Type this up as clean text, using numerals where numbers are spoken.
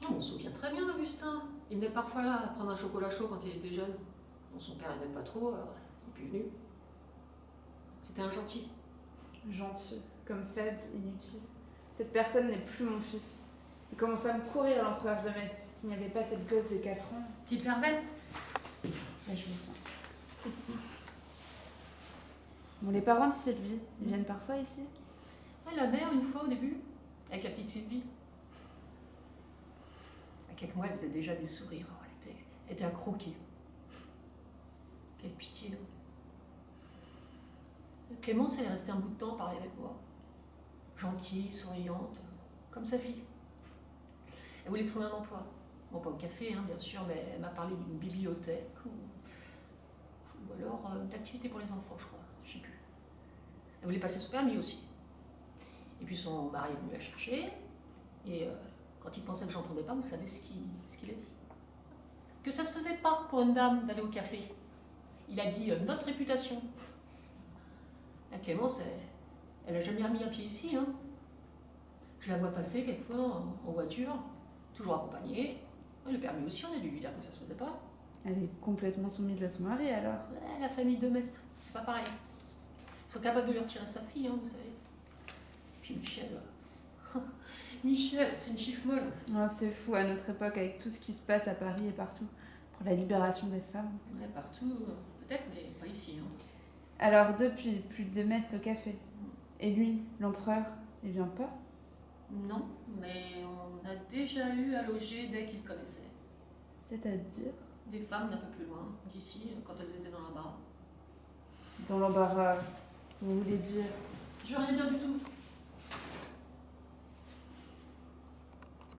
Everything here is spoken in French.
On me souvient très bien d'Augustin. Il venait parfois là prendre un chocolat chaud quand il était jeune. Bon, son père n'aimait pas trop, alors il n'est plus venu. C'était un gentil. Gentil, comme faible, inutile. Cette personne n'est plus mon fils. Il commence à me courir l'empereur de Metz. S'il n'y avait pas cette gosse de 4 ans... Petite verveine. Là, je vais. Bon, les parents de Sylvie, ils viennent parfois ici? Ouais, la mère, une fois au début, avec la petite Sylvie. À quelques mois, elle faisait déjà des sourires. Elle était à croquer. Quelle pitié. Hein. Clémence, elle est restée un bout de temps parler avec moi. Gentille, souriante, comme sa fille. Elle voulait trouver un emploi. Bon, pas au café, hein, bien sûr, mais elle m'a parlé d'une bibliothèque ou alors d'activité pour les enfants, je crois. Je sais plus. Elle voulait passer son permis aussi. Et puis son mari est venu la chercher. Et quand il pensait que j'entendais pas, vous savez ce qu'il a dit? Que ça se faisait pas pour une dame d'aller au café. Il a dit notre réputation. La Clémence, elle a jamais remis un pied ici. Hein. Je la vois passer quelquefois en voiture, toujours accompagnée. Le permis aussi, on a dû lui dire que ça se faisait pas. Elle est complètement soumise à son mari alors. Ouais, la famille de Mestre, c'est pas pareil. Ils sont capables de lui retirer sa fille, hein, vous savez. Puis Michel, Michel, c'est une chiffre molle. Oh, c'est fou à notre époque avec tout ce qui se passe à Paris et partout pour la libération des femmes. Ouais, partout, peut-être, mais pas ici. Hein. Alors depuis, plus de Metz au café. Et lui, l'empereur, il vient pas? Non, mais on a déjà eu à loger dès qu'il connaissait. C'est-à-dire? Des femmes d'un peu plus loin, d'ici, quand elles étaient dans l'embarras. Dans l'embarras, vous voulez dire? Je veux rien dire du tout.